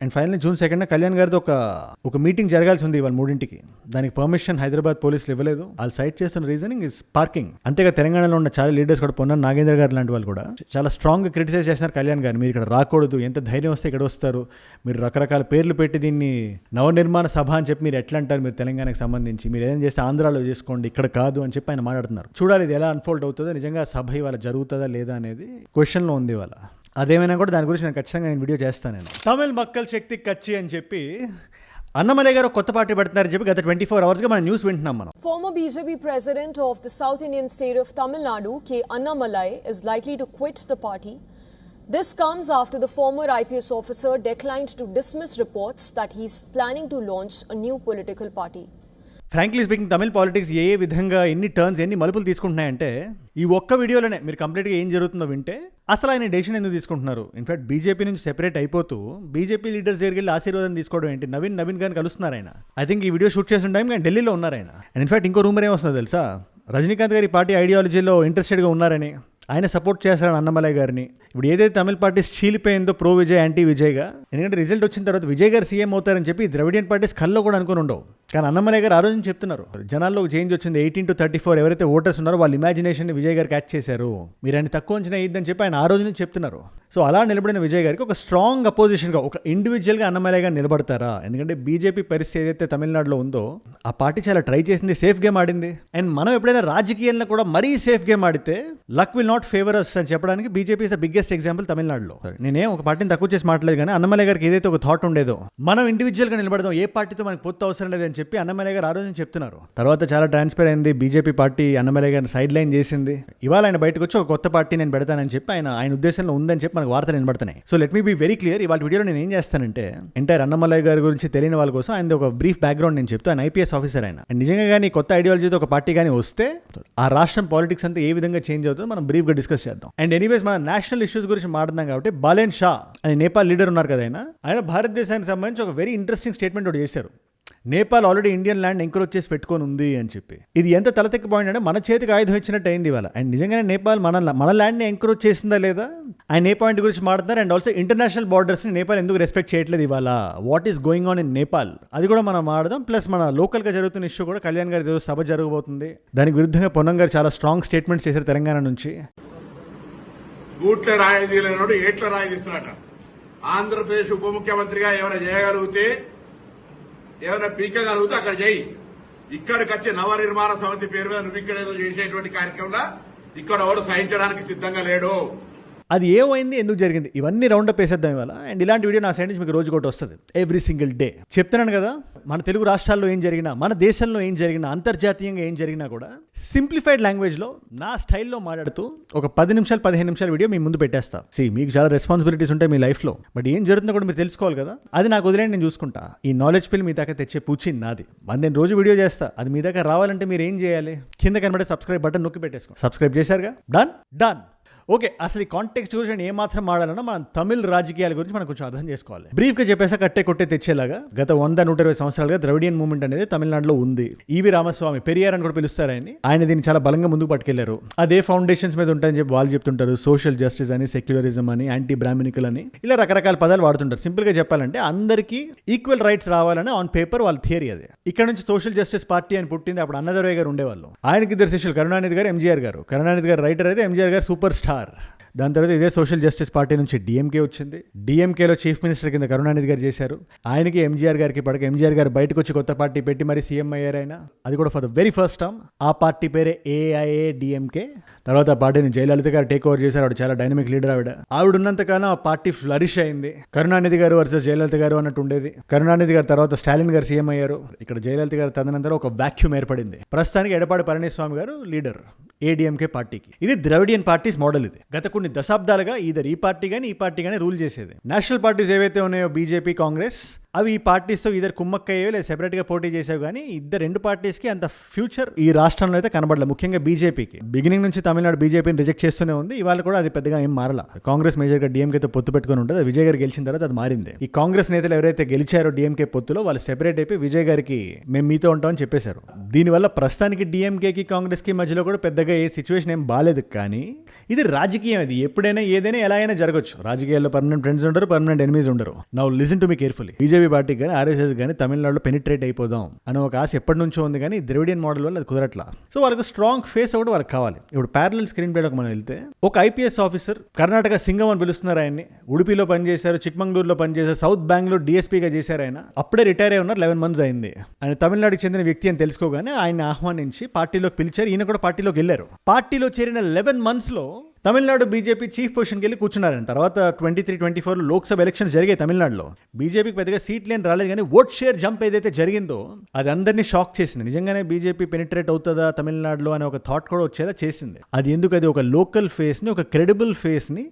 And final June 2న Kalyan గారితో ఒక meeting జరగాల్సి ఉంది ఇవాళ 3ంటికి. దానికి పర్మిషన్ హైదరాబాద్ పోలీసులు ఇవ్వలేదు. వాళ్ళు సైట్ చేస్తున్న రీజనింగ్ ఇస్ పార్కింగ్. అంతేగా తెలంగాణలో ఉన్న చాలా లీడర్స్ కూడా పొన్న నాగేంద్ర గారు లాంటి వాళ్ళు కూడా చాలా స్ట్రాంగ్గా క్రిటిసైజ్ చేస్తున్నారు కళ్యాణ్ గారిని. మీరు ఇక్కడ రాకూడదు, ఎంత ధైర్యం వస్తే ఇక్కడ వస్తారు, మీరు రకరకాల పేర్లు పెట్టి దీన్ని నవనిర్మాణ సభ అని చెప్పి మీరు ఎట్లా అంటారు, మీరు తెలంగాణకు సంబంధించి మీరు ఏదైనా చేస్తే ఆంధ్రాలో చేసుకోండి, ఇక్కడ కాదు అని చెప్పి ఆయన మాట్లాడుతున్నారు. చూడాలి ఇది ఎలా అన్ఫోల్డ్ అవుతుందో, నిజంగా సభ ఇవాళ జరుగుతుందా లేదా అనేది క్వశ్చన్లో ఉంది ఇవాళ. అదేమైనా కూడా దాని గురించి నేను ఖచ్చితంగా వీడియో చేస్తాను. నేను తమిళ్ మక్కల్ శక్తి కచ్చి అని చెప్పి అన్నమలై గారు కొత్త పార్టీ పెడుతున్నారని చెప్పి గత 24 అవర్స్గా మనం న్యూస్ వింటున్నాం. మనం Former BJP president of the South Indian state of Tamil Nadu, K. Annamalai, is likely to quit the party. This comes after the former IPS officer declined to dismiss reports that he's planning to launch a new political party. Frankly speaking Tamil politics ఏ విధంగా ఎన్ని turns ఎన్ని మలుపులు తీసుకుంటున్నాయంటే ఈ ఒక్క వీడియోలోనే మీరు కంప్లీట్గా ఏం జరుగుతుందో వింటే అసలు ఆయన డెసిషన్ ఎందుకు తీసుకుంటున్నారు. ఇన్ఫాక్ట్ బీజేపీ నుంచి సెపరేట్ అయిపోతూ బీజేపీ లీడర్స్ దగ్గరికి వెళ్ళి ఆశీర్వాదం తీసుకోవడం ఏంటి, నవీన్ గారిని కలుస్తున్నారు ఆయన. ఐ థింక్ ఈ వీడియో షూట్ చేసిన టైం కానీ ఢిల్లీలో ఉన్నారు ఆయన. అండ్ ఇన్ఫాక్ట్ ఇంకో రూమర్ ఏమొస్తుందో తెలుసా, రజనీకాంత్ గారి పార్టీ ఐడియాలజీలో ఇంట్రెస్టెడ్గా ఉన్నారని, ఆయన సపోర్ట్ చేస్తారని అన్నమలై గారిని. ఇప్పుడు ఏదైతే తమిళ పార్టీస్ చీలిపోయిందో ప్రో విజయ్ యాంటీ విజయ్గా, ఎందుకంటే రిజల్ట్ వచ్చిన తర్వాత విజయ్ గారు సీఎం అవుతారని చెప్పి ద్రవిడియన్ పార్టీస్ కల్లో కూడా అనుకుని ఉండవు. కానీ అన్నమలై గారు ఆ రోజు చెప్తున్నారు, జనాల్లో చేంజ్ వచ్చింది, 18 to 34 ఎవరైతే ఓటర్స్ ఉన్నారో వాళ్ళ ఇమాజినేషన్ విజయ్ గారు క్యాచ్ చేశారు, మీరు ఆయన తక్కువ అంచనా అయ్యిద్దని చెప్పి ఆయన ఆ రోజు నుంచి చెప్తున్నారు. సో అలా నిలబడిన విజయ్ గారికి ఒక స్ట్రాంగ్ అపోజిషన్గా ఒక ఇండివిజువల్గా అన్నమలై గారు నిలబడతారా? ఎందుకంటే బీజేపీ పరిస్థితి ఏదైతే తమిళనాడులో ఉందో ఆ పార్టీ చాలా ట్రై చేసింది, సేఫ్ గేమ్ ఆడింది. అండ్ మనం ఎప్పుడైనా రాజకీయాల్లో కూడా మరీ సేఫ్ గేమ్ ఆడితే లక్ విల్ నాట్ ఫేవర్ అస్ అని చెప్పడానికి BJP is the biggest example తమిళనాడులో. నేనేం ఒక పార్టీని తక్కువ చేసి మాట్లాడలేదు, కానీ అన్నమలై గారికి ఏదైతే ఒక థాట్ ఉండేదో మనం ఇండివిజువల్గా నిలబడదాం, ఏ పార్టీతో మనకు పొత్తు అవసరం లేదని చెప్పి అన్నమలై గారు ఆ రోజు చెప్తున్నారు. తర్వాత చాలా ట్రాన్స్ఫర్ అయింది, బీజేపీ పార్టీ అన్నమలై గారిని సైడ్ లైన్ చేసింది. ఇవాళ ఆయన బయటకు వచ్చి ఒక కొత్త పార్టీ నేను పెడతానని చెప్పి ఆయన ఉద్దేశంలో ఉందని చెప్పి మనకు వార్తలు వినబడుతున్నాయి. So let me be very clear, ఇవాళ వీడియోలో నేను ఏం చేస్తానంటే ఎంటైర్ అన్నమలై గారి గురించి తెలియని వాళ్ళ కోసం ఆయన ఒక బ్రీఫ్ బ్యాక్గ్రౌండ్ నేను చెప్తాను. ఆయన ఐపీఎస్ ఆఫీసర్ ఆయన. అండ్ నిజంగా కానీ కొత్త ఐడియాలజీతో ఒక పార్టీ కానీ వస్తే ఆ రాష్ట్రం పాలిటిక్స్ అంతా ఏ విధంగా చేంజ్ అవుతుందో మనం బ్రీఫ్గా డిస్కస్ చేద్దాం. అండ్ ఎనీవేస్ మన నేషనల్ ఇష్యూస్ గురించి మాట్లాడుతున్నాం కాబట్టి బాలేన్ షా అనే నేపాల్ లీడర్ ఉన్నారు కదా, ఆయన భారతదేశానికి సంబంధించి ఒక వెరీ ఇంట్రెస్టింగ్ స్టేట్మెంట్ ఒకటి చేశారు. Nepal already Indian land encroach చేసి పెట్టుకొని ఉంది అని చెప్పి. ఇది ఎంత తలతెక్కి పాయింట్ అంటే మన చేతికి ఆయుధం ఇచ్చినట్టు అయింది ఇవాళ. అండ్ నిజంగానే నేపాల్ మన ల్యాండ్ని ఎంక్రోచ్ చేసిందా లేదా ఆయన ఏ పాయింట్ గురించి మాట్లాడుతున్నారు. అండ్ ఆల్సో ఇంటర్నేషనల్ బార్డర్స్ని నేపాల్ ఎందుకు రెస్పెక్ట్ చేయట్లేదు ఇవాళ, what is going on in Nepal, అది కూడా మనం మాట్లాడదాం. ప్లస్ మన లోకల్గా జరుగుతున్న ఇష్యూ కూడా కళ్యాణ్ గారి ఏదో సభ జరగబోతుంది, దానికి విరుద్ధంగా పొన్నం గారు చాలా స్ట్రాంగ్ స్టేట్మెంట్స్ చేశారు తెలంగాణ నుంచి. గూట్ల రాయదీలనోడు ఏట్ల రాయదీస్తున్నట. ఆంధ్రప్రదేశ్ ఉప ముఖ్యమంత్రిగా ఏమైనా చేయగలిగితే, ఏమైనా పీకగలిగితే అక్కడ చేయి. ఇక్కడికి వచ్చే నవనిర్మాణ సమితి పేరు మీద నువ్వు ఇక్కడ ఏదో చేసేటువంటి కార్యక్రమంలో ఇక్కడ ఎవడు సహించడానికి సిద్ధంగా లేడు. అది ఏమైంది, ఎందుకు జరిగింది, ఇవన్నీ రౌండప్ వేసేద్దాం ఇవాళ. అండ్ ఇలాంటి వీడియో నా సైడ్ నుంచి మీకు రోజు ఒకటి వస్తుంది ఎవ్రీ సింగిల్ డే. చెప్తున్నాను కదా, మన తెలుగు రాష్ట్రాల్లో ఏం జరిగినా, మన దేశంలో ఏం జరిగినా, అంతర్జాతీయంగా ఏం జరిగినా కూడా సింప్లిఫైడ్ లాంగ్వేజ్లో నా స్టైల్లో మాట్లాడుతూ ఒక 10 నిమిషాలు 15 నిమిషాల వీడియో మీ ముందు పెట్టేస్తా. మీకు చాలా రెస్పాన్సిబిలిటీస్ ఉంటాయి మీ లైఫ్లో, బట్ ఏం జరుగుతుందో కూడా మీరు తెలుసుకోవాలి కదా. అది నాకు వదిలేండి, నేను చూసుకుంటా. ఈ నాలెడ్జ్ పిల్ మీ దాకా తెచ్చే పూచి నాది. మరి నేను రోజు వీడియో చేస్తా, అది మీ దాకా రావాలంటే మీరు ఏం చేయాలి, కింద కనబడే సబ్స్క్రైబ్ బటన్ నొక్కి పెట్టేసుకో. సబ్స్క్రైబ్ చేశారుగా, డన్. ఓకే, అసలు ఈ కాంటెక్స్ట్ గురించి ఏం మాత్రం మాడాలన్నా మనం తమిళ రాజకీయాల గురించి మనం కొంచెం అర్థం చేసుకోవాలి. బ్రీఫ్గా చెప్పేసా కట్టే కొట్టే తెచ్చేలాగా గత 100-120 సంవత్సరాలుగా ద్రవిడియన్ మూవ్మెంట్ అనేది తమిళనాడులో ఉంది. ఈవి రామస్వామి, పెరియార్ అని కూడా పిలుస్తారు ఆయన దీన్ని చాలా బలంగా ముందుకు పట్టుకెళ్లారు. అదే ఫౌండేషన్స్ మీద ఉంటాయని చెప్పి వాళ్ళు చెప్తుంటారు. సోషల్ జస్టిస్ అని, సెక్యులరిజం అని, యాంటీ బ్రాహ్మణికల్ అని, ఇలా రకరకాల పదాలు వాడుతుంటారు. సింపుల్గా చెప్పాలంటే అందరికీ ఈక్వల్ రైట్స్ రావాలని ఆన్ పేపర్ వాళ్ళ థియరీ. అదే ఇక్కడ నుంచి సోషల్ జస్టిస్ పార్టీ అని పుట్టింది. అప్పుడు అన్నదొరయ్య గారు ఉండేవాళ్ళు. ఆయనకి ఇద్దరు శిష్యులు, కరుణానిధి గారు, ఎంజీఆర్ గారు. కరుణానిధి గారు రైటర్ అయితే ఎంజీఆర్ గారు సూపర్ స్టార్. దాని తర్వాత ఇదే సోషల్ జస్టిస్ పార్టీ నుంచి డిఎంకే వచ్చింది. డిఎంకేలో చీఫ్ మినిస్టర్ కింద కరుణానిధి గారు చేశారు. ఆయనకి ఎంజీఆర్ గారికి పడక ఎంజీఆర్ గారు బయటకు వచ్చి కొత్త పార్టీ పెట్టి మరి సీఎం అయ్యారు ఆయన. అది కూడా for the very first time. ఆ పార్టీ పేరే ఏఐఏడిఎంకే. తర్వాత ఆ పార్టీని జయలలిత గారు టేక్ ఓవర్ చేశారు. ఆవిడ చాలా డైనమిక్ లీడర్. ఆవిడ ఉన్నంతకాలం ఆ పార్టీ ఫ్లరిష్ అయింది. కరుణానిధి గారు వర్సెస్ జయలలిత గారు అన్నట్టు ఉండేది. కరుణానిధి గారు తర్వాత స్టాలిన్ గారు సీఎం అయ్యారు. ఇక్కడ జయలలిత గారు తదనంతరం ఒక వాక్యూమ్ ఏర్పడింది. ప్రస్తుతానికి ఎడపాడి పళనిస్వామి గారు లీడర్ ఏడీఎంకే పార్టీకి. ఇది ద్రవిడియన్ పార్టీస్ మోడల్. ఇది గత కొన్ని దశాబ్దాలుగా ఈ పార్టీ కానీ రూల్ చేసేది. నేషనల్ పార్టీస్ ఏవైతే ఉన్నాయో బీజేపీ, కాంగ్రెస్, అవి ఈ పార్టీస్తో ఇద్దరు కుమ్మక్కయ్యో లేదా సెపరేట్గా పోటీ చేసావు కానీ రెండు పార్టీస్కి అంత ఫ్యూచర్ ఈ రాష్ట్రంలో అయితే కనబడలేదు, ముఖ్యంగా బీజేపీకి. బిగినింగ్ నుంచి తమిళనాడు బీజేపీని రిజెక్ట్ చేస్తూనే ఉంది, ఇవాళ కూడా అది పెద్దగా ఏం మారలా. కాంగ్రెస్ మేజర్గా డిఎంకేతో పొత్తు పెట్టుకుని ఉంటుంది, విజయ్ గారు గెలిచిన తర్వాత అది మారింది. ఈ కాంగ్రెస్ నేతలు ఎవరైతే గెలిచారో డిఎంకే పొత్తులో వాళ్ళు సెపరేట్ అయిపోయి విజయ్ గారికి మేము మీతో ఉంటామని చెప్పేశారు. దీనివల్ల ప్రస్తుతానికి డిఎంకేకి కాంగ్రెస్కి మధ్యలో కూడా పెద్దగా ఏ సిచ్యువేషన్ ఏం బాలేదు. కానీ ఇది రాజకీయం, ఇది ఎప్పుడైనా ఏదైనా ఎలా అయినా జరగచ్చు. రాజకీయాల్లో పర్మనెంట్ ఫ్రెండ్స్ ఉండరు, పర్మనెంట్ ఎనిమీస్ ఉండరు. Now listen to me carefully. BJP పార్టీకి కానీ ఆర్ఎస్ఎస్ కానీ తమిళనాడులో పెనిట్రేట్ అయిపోదాం అని ఒక ఆశ ఎప్పటి నుంచో ఉంది, కానీ ద్రవిడియన్ మోడల్ వల్ల అది కుదరట్లా. సో వాళ్ళకి స్ట్రాంగ్ ఫేస్ ఒకటి వాళ్ళకి కావాలి. ఇప్పుడు ప్యారలల్ స్క్రీన్ ప్లేలోకి మనం వెళ్తే ఒక ఐపీఎస్ ఆఫీసర్, కర్ణాటక సింగం అని పిలుస్తున్నారు ఆయన్ని, ఉడిపిలో పనిచేశారు, చిక్మంగళూరులో పనిచేశారు, సౌత్ బెంగళూరు డిఎస్పీగా చేశారు. ఆయన అప్పుడే రిటైర్ అయి ఉన్నారు, 11 months అయింది. ఆయన తమిళనాడుకి చెందిన వ్యక్తి అని తెలుసుకోగానే ఆయన ఆహ్వానించి పార్టీలోకి పిలిచారు. ఈయన కూడా పార్టీలోకి వెళ్ళారు. పార్టీలో చేరిన 11 monthsలో తమిళనాడు బీజేపీ చీఫ్ పొజిషన్కి వెళ్ళి కూర్చున్నారని. తర్వాత 23-24 లోక్సభ ఎలక్షన్స్ జరిగాయి తమిళనాడులో. బీజేపీకి పెద్దగా సీట్లు ఏం రాలేదు, కానీ ఓట్ షేర్ జంప్ ఏదైతే జరిగిందో అది అందరినీ షాక్ చేసింది. నిజంగానే బీజేపీ పెనిట్రేట్ అవుతుందా తమిళనాడులో అనే ఒక థాట్ కూడా వచ్చేలా చేసింది. అది ఎందుకు, అది ఒక లోకల్ ఫేస్ని, ఒక క్రెడిబుల్ ఫేస్ని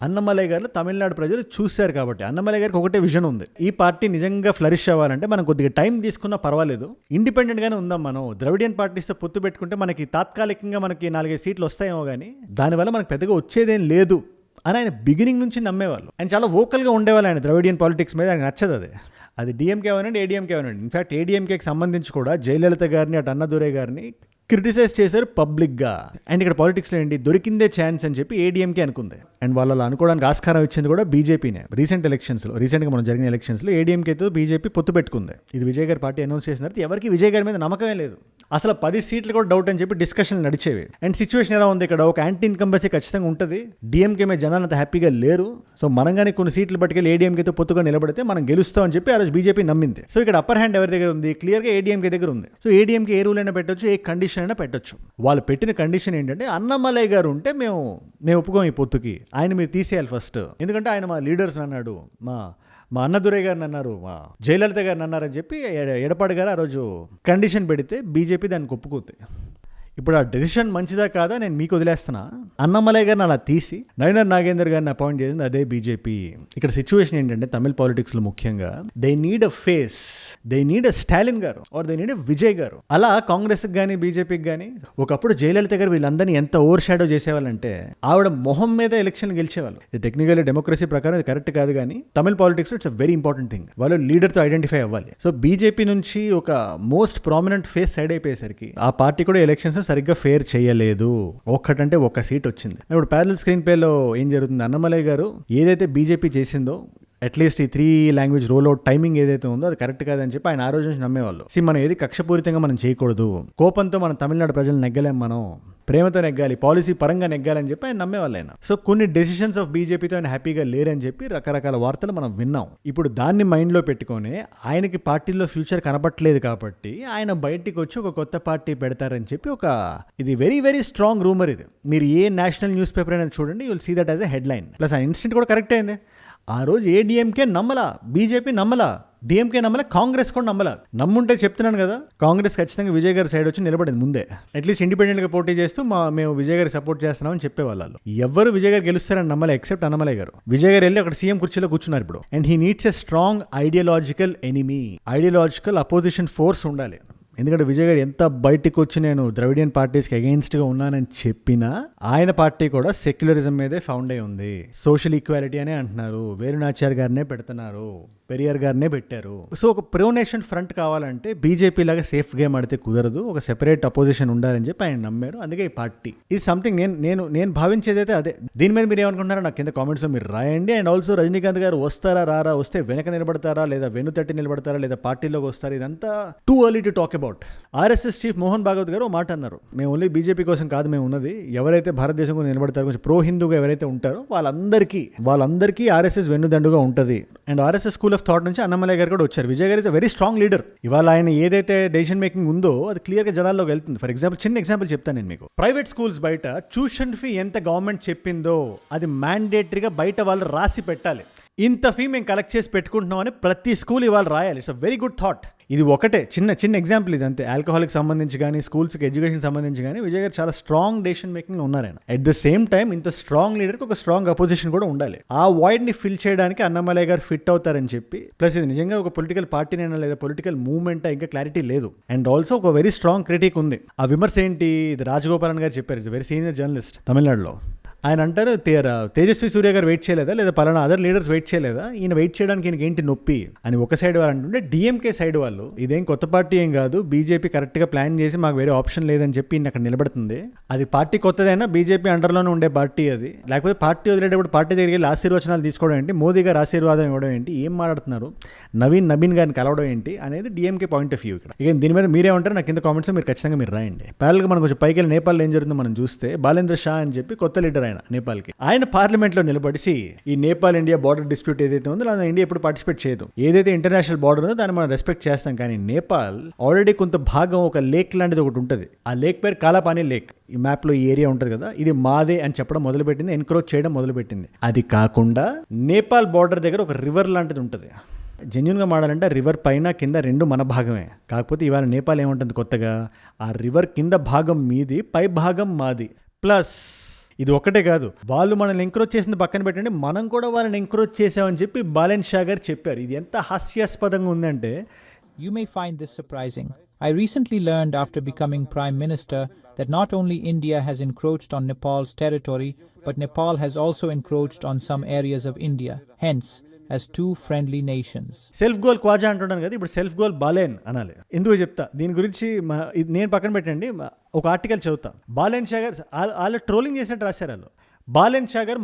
అన్నమలై గారు తమిళనాడు ప్రజలు చూశారు. కాబట్టి అన్నమలై గారికి ఒకటే విజన్ ఉంది, ఈ పార్టీ నిజంగా ఫ్లరిష్ అవ్వాలంటే మనం కొద్దిగా టైం తీసుకున్నా పర్వాలేదు, ఇండిపెండెంట్గానే ఉందాం. మనం ద్రవిడియన్ పార్టీస్తో పొత్తు పెట్టుకుంటే మనకి తాత్కాలికంగా మనకి 4-5 సీట్లు వస్తాయేమో, కానీ దానివల్ల మనకు పెద్దగా వచ్చేదేం లేదు అని ఆయన బిగినింగ్ నుంచి నమ్మేవాళ్ళు. ఆయన చాలా వోకల్గా ఉండేవాళ్ళు. ఆయన ద్రవిడియన్ పాలిటిక్స్ మీద ఆయన నచ్చదు. అది డిఎంకే అవనండి, ఏడీఎంకే అవనండి. ఇన్ఫాక్ట్ ఏడీఎంకేకి సంబంధించి కూడా జయలలిత గారిని, అటు అన్నదురై గారిని క్రిటిసైజ్ చేశారు పబ్లిక్గా. అండ్ ఇక్కడ పాలిటిక్స్లో ఏంటి, దొరికిందే ఛాన్స్ అని చెప్పి ఏడీఎంకే అనుకుంది. అండ్ వాళ్ళు అనుకోవడానికి ఆస్కారం ఇచ్చింది కూడా బీజేపీనే. రీసెంట్గా మనం జరిగిన ఎలక్షన్స్లో ఏడీఎంకేతో బీజేపీ పొత్తు పెట్టుకుంది. ఇది విజయ్ గారి పార్టీ అనౌన్స్ చేసిన తర్వాత ఎవరికి విజయ్ గారి మీద నమ్మకమే లేదు. అసలు 10 సీట్లు కూడా డౌట్ అని చెప్పి డిస్కషన్లు నడిచేవి. అండ్ సిచ్యువేషన్ ఎలా ఉంది, ఇక్కడ ఒక యాంటీ ఇన్కంబెన్సీ ఖచ్చితంగా ఉంటుంది. డిఎంకే మీద జనాలు అంత హ్యాపీగా లేరు. సో మనం కానీ కొన్ని సీట్లు పట్టుకెళ్ళి ఏడీఎంకేతో పొత్తుగా నిలబడితే మనం గెలుస్తాం అని చెప్పి ఆ రోజు బీజేపీ నమ్మింది. సో ఇక్కడ అప్పర్ హ్యాండ్ ఎవరి దగ్గర ఉంది, క్లియర్గా ఏడీఎంకే దగ్గర ఉంది. సో ఏడీఎంకే ఏ రూల్ అయినా పెట్టొచ్చు, ఏ కండిషన్ అయినా పెట్టొచ్చు. వాళ్ళు పెట్టిన కండిషన్ ఏంటంటే అన్నమలై గారు ఉంటే మేము ఒప్పుకోం ఈ పొత్తుకి, ఆయన మీరు తీసేయాలి ఫస్ట్. ఎందుకంటే ఆయన మా లీడర్స్ అన్నాడు, మా అన్నదురై గారిని అన్నారు, మా జయలలిత గారిని అన్నారని చెప్పి ఎడపాడి గారు ఆ రోజు కండిషన్ పెడితే బీజేపీ దానికి ఒప్పుకోతే. ఇప్పుడు ఆ డెసిషన్ మంచిదా కాదా నేను మీకు వదిలేస్తున్నా. అన్నమలై గారిని అలా తీసి నయనర్ నాగేందర్ గారిని అపాయింట్ చేసింది అదే బీజేపీ. ఇక్కడ సిచ్యువేషన్ ఏంటంటే తమిళ పాలిటిక్స్లో ముఖ్యంగా they need a face, they need a Stalin గారు or they need a Vijay గారు. అలా కాంగ్రెస్కి కానీ బీజేపీకి కానీ ఒకప్పుడు జయలలిత గారు వీళ్ళందరినీ ఎంత ఓవర్ షాడో చేసేవాళ్ళంటే ఆవిడ మొహం మీద ఎలక్షన్ గెలిచేవాళ్ళు. ఇది టెక్నికల్లీ డెమోక్రసీ ప్రకారం ఇది కరెక్ట్ కాదు, కానీ Tamil politics it's a very important thing. వాళ్ళు లీడర్తో ఐడెంటిఫై అవ్వాలి. సో బీజేపీ నుంచి ఒక మోస్ట్ ప్రామినెంట్ ఫేస్ సైడ్ అయిపోయేసరికి ఆ పార్టీ కూడా ఎలక్షన్స్ సరిగ్గా ఫేర్ చేయలేదు. ఒక్కటంటే ఒక్క సీట్ వచ్చింది. ఇప్పుడు ప్యారలల్ స్క్రీన్ ప్లేలో ఏం జరుగుతుంది, అన్నమలై గారు ఏదైతే బీజేపీ చేసిందో అట్లీస్ట్ ఈ 3 language రోల్ అవుట్ టైమింగ్ ఏదైతే ఉందో అది కరెక్ట్ కాదని చెప్పి ఆయన ఆ రోజు నుంచి నమ్మేవాళ్ళు. మనం ఏది కక్షపూరితంగా మనం చేయకూడదు, కోపంతో మనం తమిళనాడు ప్రజలు నెగ్గలేం, మనం ప్రేమతో నెగ్గాలి, పాలసీ పరంగా నెగ్గాలని చెప్పి ఆయన నమ్మేవాళ్ళు. ఆయన సో కొన్ని డెసిషన్స్ ఆఫ్ బీజేపీతో ఆయన హ్యాపీగా లేరని చెప్పి రకరకాల వార్తలు మనం విన్నాం. ఇప్పుడు దాన్ని మైండ్లో పెట్టుకొని ఆయనకి పార్టీలో ఫ్యూచర్ కనబట్టలేదు కాబట్టి ఆయన బయటికి వచ్చి ఒక కొత్త పార్టీ పెడతారని చెప్పి ఇది వెరీ వెరీ స్ట్రాంగ్ రూమర్. ఇది మీరు ఏ నేషనల్ న్యూస్ పేపర్ అయినా చూడండి, you will see that as a headline. Plus ఆ ఇన్సిడెంట్ కూడా కరెక్ట్ అయింది. ఆ రోజు ఏడీఎంకే నమ్మలా, బీజేపీ నమ్మలా, డిఎంకే నమ్మలే, కాంగ్రెస్ కూడా నమ్మలా. నమ్ముంటే చెప్తున్నాను కదా, కాంగ్రెస్ ఖచ్చితంగా విజయ్ గారి సైడ్ వచ్చి నిలబడింది ముందే. అట్లీస్ట్ ఇండిపెండెంట్గా పోటీ చేస్తూ మేము విజయ్ గారికి సపోర్ట్ చేస్తున్నామని చెప్పేవాళ్ళు. ఎవరు విజయ్ గారు గెలుస్తారని నమ్మలే ఎక్సెప్ట్ అన్నమలై గారు. విజయ్ గారు వెళ్ళి అక్కడ సీఎం కుర్చీలో కూర్చున్నారు ఇప్పుడు. And he needs a strong ideological enemy, ideological opposition force ఉండాలి. ఎందుకంటే విజయ్ గారు ఎంత బయటకు వచ్చి నేను ద్రవిడియన్ పార్టీస్కి అగెయిన్స్ట్గా ఉన్నానని చెప్పినా ఆయన పార్టీ కూడా సెక్యులరిజం మీదే ఫౌండ్ అయి ఉంది. సోషల్ ఈక్వాలిటీ అనే అంటున్నారు, వేలునాచార్ గారినే పెడుతున్నారు, పెరియార్ గారినే పెట్టారు. సో ఒక ప్రో నేషన్ ఫ్రంట్ కావాలంటే బీజేపీ లాగా సేఫ్ గేమ్ ఆడితే కుదరదు, ఒక సెపరేట్ అపోజిషన్ ఉండాలని చెప్పి ఆయన నమ్మారు. అందుకే ఈ పార్టీ ఇది సంథింగ్ నేను భావించేదైతే అదే. దీని మీద మీరు ఏమనుకుంటున్నారో నాకు కింద కామెంట్స్లో మీరు రాయండి. అండ్ ఆల్సో రజనీకాంత్ గారు వస్తారా రారా, వస్తే వెనక నిలబడతారా లేదా వెన్నుతట్టి నిలబడతారా లేదా పార్టీలోకి వస్తారా, ఇదంతా too early to talk about. RSS chief Mohan Bhagwat గారు మాట అన్నారు, మేము ఓన్లీ బీజేపీ కోసం కాదు మేము ఉన్నది, ఎవరైతే భారతదేశం కోసం నిలబడతారో, కొంచెం ప్రో హిందూగా ఎవరైతే ఉంటారో వాళ్ళందరికీ ఆర్ఎస్ఎస్ వెన్నుదండుగా ఉంటుంది. And RSS school of thought నుంచి అన్నమలై గారు కూడా వచ్చారు. విజయ్ గారు is a very strong leader. ఇవాళ ఆయన ఏదైతే డెసిషన్ మేకింగ్ ఉందో అది క్లియర్గా జనాల్లోకి వెళ్తుంది. ఫర్ ఎగ్జాంపుల్ చిన్న ఎగ్జాంపుల్ చెప్తాను నేను మీకు. ప్రైవేట్ స్కూల్స్ బయట ట్యూషన్ ఫీ ఎంత గవర్నమెంట్ చెప్పిందో అది మ్యాండేటరీగా బయట వాళ్ళు రాసి పెట్టాలి. ఇంత ఫీ మేము కలెక్ట్ చేసి పెట్టుకుంటున్నాం అని ప్రతి స్కూల్ ఇవాళ రాయాలి. It's a very good thought. ఇది ఒకటే చిన్న ఎగ్జాంపుల్ ఇది అంతే. ఆల్కహాల్కి సంబంధించి కానీ స్కూల్స్కి ఎడ్యుకేషన్ సంబంధించి కానీ విజయ్ గారు చాలా స్ట్రాంగ్ డెసిషన్ మేకింగ్ ఉన్నారు ఆయన. అట్ ద సేమ్ టైం ఇంత స్ట్రాంగ్ లీడర్కి ఒక స్ట్రాంగ్ అపోజిషన్ కూడా ఉండాలి. ఆ వాయిడ్ని ఫిల్ చేయడానికి అన్నమలై గారు ఫిట్ అవుతారని చెప్పి, ప్లస్ ఇది నిజంగా ఒక పొలిటికల్ పార్టీనైనా లేదా పొలిటికల్ మూవ్మెంట్ ఇంకా క్లారిటీ లేదు. అండ్ ఆల్సో ఒక వెరీ స్ట్రాంగ్ క్రిటిక్ ఉంది. ఆ విమర్శ ఏంటి, ఇది రాజగోపాలన్ గారు చెప్పారు. ఇట్స్ వెరీ సీనియర్ జర్నలిస్ట్ తమిళనాడులో. ఆయన అంటారు, తేజస్వి సూర్య గారు వెయిట్ చేయలేదా, లేదా పలానా అదర్ లీడర్స్ వెయిట్ చేయలేదా, ఈయన వెయిట్ చేయడానికి ఈయనకి ఏంటి నొప్పి అని ఒక సైడ్ వాళ్ళు అంటుంటే, డిఎంకే సైడ్ వాళ్ళు ఇదేం కొత్త పార్టీ ఏం కాదు, బీజేపీ కరెక్ట్గా ప్లాన్ చేసి మాకు వేరే ఆప్షన్ లేదని చెప్పి ఈయన అక్కడ నిలబడుతుంది. అది పార్టీ కొత్తదైనా బీజేపీ అండర్లోనే ఉండే పార్టీ అది. లేకపోతే పార్టీ వదిలేటప్పుడు పార్టీ దగ్గరికి వెళ్ళి ఆశీర్వచనాలు తీసుకోవడం ఏంటి, మోదీ గారు ఆశీర్వాదం ఇవ్వడం ఏంటి, ఏం మాట్లాడుతున్నారు, నవీన్ గారిని కలవడం ఏంటి అనేది డిఎంకే పాయింట్ ఆఫ్ వ్యూ. ఇక్కడ ఇక దీని మీద మీరేమంటారు నాకు కింద కామెంట్స్ మీరు ఖచ్చితంగా మీరు రాయండి. ప్యారల్గా మనం కొంచెం పైకి వెళ్ళి నేపాల్లో ఏం జరుగుతుందో మనం చూస్తే, బాలేంద్ర షా అని చెప్పి కొత్త లీడర్ ఆయన నేపాల్కి, ఆయన పార్లమెంట్లో నిలబడిసి ఈ నేపాల్ ఇండియా బార్డర్ డిస్ప్యూట్ ఏదైతే ఉందో దాని ఇండియా ఎప్పుడు పార్టిసిపేట్ చేయదు. ఏదైతే ఇంటర్నేషనల్ బార్డర్ ఉందో దాన్ని మనం రెస్పెక్ట్ చేస్తాం. కానీ నేపాల్ ఆల్రెడీ కొంత భాగం ఒక లేక్ లాంటిది ఒకటి ఉంటుంది. ఆ లేక్ పేరు కాలాపానీ లేక్. ఈ మ్యాప్లో ఈ ఏరియా ఉంటుంది కదా, ఇది మాదే అని చెప్పడం మొదలుపెట్టింది, ఎన్క్రోచ్ చేయడం మొదలుపెట్టింది. అది కాకుండా నేపాల్ బార్డర్ దగ్గర ఒక రివర్ లాంటిది ఉంటుంది. జెన్యున్గా మాడాలంటే రివర్ పైన కింద రెండు మన భాగమే. కాకపోతే ఇవాళ నేపాల్ ఏముంటుంది కొత్తగా, ఆ రివర్ కింద భాగం మీది, పై భాగం మాది. ప్లస్ ఇది ఒక్కటే కాదు, వాళ్ళు మనల్ని ఎంకరేజ్ చేసింది పక్కన పెట్టండి, మనం కూడా వాళ్ళని ఎంకరేజ్ చేసామని చెప్పి బాలెన్ షా గారు చెప్పారు. ఇది ఎంత హాస్యాస్పదంగా ఉందంటే, You may find this surprising. I recently learned after becoming Prime Minister that not only India has encroached on Nepal's territory, but Nepal has also encroached on some areas of India. Hence, as two friendly nations. Self goal క్వాజా అంటున్నాను కదా, ఇప్పుడు self goal బాలేన్ అనాలి. ఎందుకు చెప్తా దీని గురించి, నేను పక్కన పెట్టండి ఒక ఆర్టికల్ చదువుతా. బాలేన్ షా గారు వాళ్ళు ట్రోలింగ్ చేసినట్టు రాశారు. వాళ్ళు బాలెన్ షా గారు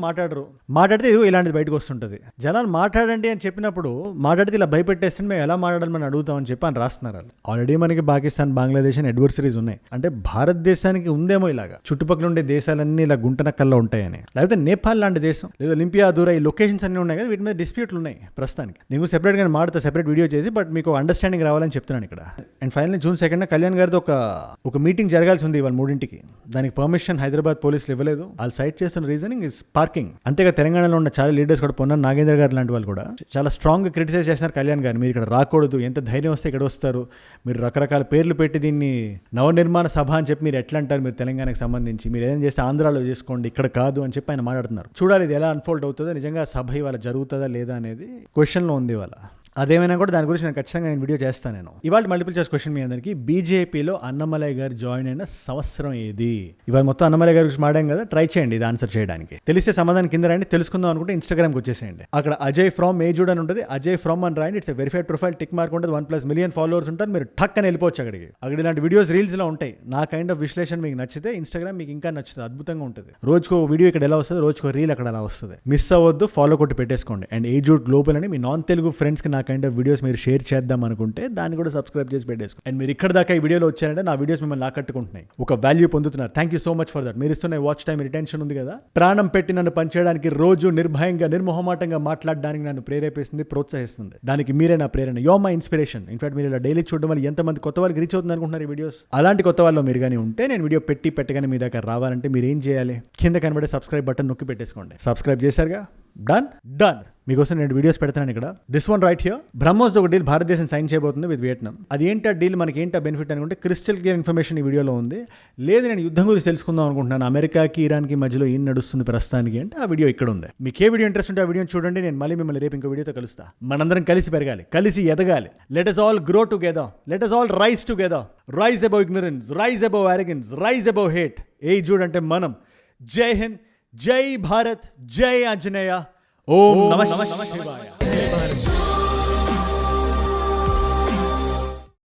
మాట్లాడితే ఇదిగో ఇలాంటిది బయటకు వస్తుంటుంది. జనాలు మాట్లాడండి అని చెప్పినప్పుడు మాట్లాడితే ఇలా భయపెట్టేస్తే మేము ఎలా మాట్లాడాలని అడుగుతామని చెప్పి అని రాస్తున్నారు వాళ్ళు. ఆల్రెడీ మనకి పాకిస్తాన్, బంగ్లాదేశ్ అని అడ్వర్సరీస్ ఉన్నాయి. అంటే భారతదేశానికి ఉందేమో ఇలాగా చుట్టుపక్కల ఉండే దేశాలన్నీ ఇలా గుంటనక్కల్లో ఉంటాయని. లేకపోతే నేపాల్ లాంటి దేశం, లేదా ఒలింపియా దూర ఈ లొకేషన్స్ అన్నీ ఉన్నాయి కదా, వీటి మీద డిస్ప్యూట్లు ఉన్నాయి ప్రస్తుతానికి. నేను సెపరేట్గా మాట్లాడతా, సెపరేట్ వీడియో చేసి, బట్ మీకు అండర్స్టాండింగ్ రావాలని చెప్తున్నాను ఇక్కడ. అండ్ ఫైనల్లీ June 2 కళ్యాణ్ గారితో ఒక మీటింగ్ జరగాల్సి ఉంది ఇవాళ 3కి. దానికి పర్మిషన్ హైదరాబాద్ పోలీసులు ఇవ్వలేదు. వాళ్ళు సైట్ చేస్తున్న రీజనింగ్ ఇస్ పార్కింగ్. అంతేగా తెలంగాణలో ఉన్న చాలా లీడర్స్ కూడా, పొన్న నాగేంద్ర గారు లాంటి వాళ్ళు కూడా చాలా స్ట్రాంగ్ గా క్రిటిసైజ్ చేస్తున్నారు కళ్యాణ్ గారు. మీరు ఇక్కడ రాకూడదు, ఎంత ధైర్యం వస్తే ఇక్కడ వస్తారు, మీరు రకరకాల పేర్లు పెట్టి దీన్ని నవనిర్మాణ సభ అని చెప్పి మీరు ఎట్లా అంటారు, మీరు తెలంగాణకు సంబంధించి మీరు ఏదైనా చేస్తే ఆంధ్రాలో చేసుకోండి, ఇక్కడ కాదు అని చెప్పి ఆయన మాట్లాడుతున్నారు. చూడాలి ఇది ఎలా అన్ఫోల్డ్ అవుతుందో, నిజంగా సభ ఇవాళ జరుగుతుందా లేదా అనేది క్వశ్చన్లో ఉంది ఇవాళ. అదేమైనా కూడా దాని గురించి నేను ఖచ్చితంగా ఇవాళ వీడియో చేస్తాను. ఇవాళ మల్టిపుల్ చాయిస్ క్వశ్చన్ మీ అందరికీ, బీజేపీలో అన్నమలై గారు జాయిన్ అయిన సంవత్సరం ఏది? ఇవాళ మొత్తం అన్నమలై గారి గురించి మాట్లాడాం కదా, ట్రై చేయండి ఇది ఆన్సర్ చేయడానికి. తెలిస్తే సమాధానం కింద రాయండి. తెలుసుకుందాం అనుకుంటే ఇన్స్టాగ్రామ్కి వచ్చేసేయండి. అక్కడ అజయ్ ఫ్రమ్ ఏజూడ్ అని ఉంటుంది, అజయ్ ఫ్రమ్ అని రాయండి. It's verified profile, tick mark ఉంటుంది, 1+ మిలియన్ ఫాలోవర్స్ ఉంటారు. మీరు టక్ అని వెళ్ళిపోవచ్చు అక్కడికి. అక్కడ ఇలాంటి వీడియోస్ రీల్స్లో ఉంటాయి. నా కైండ్ ఆఫ్ విశ్లేషణ మీకు నచ్చితే ఇన్స్టాగ్రామ్ మీకు ఇంకా నచ్చుతుంది, అద్భుతంగా ఉంటుంది. రోజుకో వీడియో ఇక్కడ ఎలా వస్తుంది, రోజుకో రీల్ అక్కడ ఎలా వస్తుంది. మిస్ అవ్వద్దు, ఫాలో కొట్టి పెట్టేసుకోండి. అండ్ ఏజూడ్ గ్లోబల్ అని మీ నాన్ తెలుగు ఫ్రెండ్స్కి నా కైండ్ ఆఫ్ వీడియోస్ మీరు షేర్ చేద్దాం అనుకుంటే దాన్ని కూడా సబ్స్క్రైబ్ చేసి పెట్టేసుకోండి. అండ్ మీరు ఇక్కడ దాకా ఈ వీడియోలో వచ్చారంటే నా వీడియోస్ మిమ్మల్ని ఆకట్టుకుంటున్నాయి, ఒక వాల్యూ పొందుతున్నారు. Thank you so much for that. మీరు ఇస్తున్న వాచ్ టైం, రిటెన్షన్ ఉంది కదా, ప్రాణం పెట్టి నన్ను పనిచేయడానికి, రోజు నిర్భయంగా నిర్మోహమాటంగా మాట్లాడడానికి నన్ను ప్రేరేపిస్తుంది, ప్రోత్సహిస్తుంది. దానికి మీరే నా ప్రేరణ. Yo my inspiration. ఇన్ఫాక్ట్ మీరు ఇలా డైలీ చూడడం వల్ల ఎంతమంది కొత్త వాళ్ళకి రీచ్ అవుతుంది అనుకుంటున్నారు ఈ వీడియోస్. అలాంటి కొత్త వాళ్ళు మీరు కానీ ఉంటే, నేను వీడియో పెట్టగానే మీ దగ్గర రావాలంటే మీరు ఏం చేయాలి, కింద కనబడే సబ్స్క్రైబ్ బటన్ నొక్కి పెట్టేసుకోండి. సబ్స్క్రైబ్ చేశారుగా, డన్. మీకోసం నేను వీడియోస్ పెడతాను ఇక్కడ. This one right here, BrahMos ఒక డీల్ భారతదేశం సైన్ చేయబోతుంది విత్ వియట్నాం. అది ఏంటి ఆ డీల్, మనకి ఏంటి ఆ బెనిఫిట్ అనుకుంటే క్రిస్టల్ క్లియర్ ఇన్ఫర్మేషన్ ఈ వీడియోలో ఉంది. లేదు నేను యుద్ధం గురించి తెలుసుకుందాం అనుకుంటున్నాను, అమెరికాకి ఇరాన్కి మధ్యలో ఏం నడుస్తుంది ప్రస్తుతానికి అంటే, ఆ వీడియో ఇక్కడ ఉంది. మీకు ఏ వీడియో ఇంట్రెస్ట్ ఉంటే ఆ వీడియోని చూడండి. నేను మళ్ళీ మిమ్మల్ని రేపు ఇంకో వీడియోతో కలుస్తా. మనందరం కలిసి పెరగాలి, కలిసి ఎదగాలి. Let us all grow together, let us all rise together, rise above ignorance, rise above arrogance, rise above hate. ఏజూడ్ అంటే మనం. జై హింద్, జై భారత్, జై ఆంజనేయ. ఓం నమః శివాయ.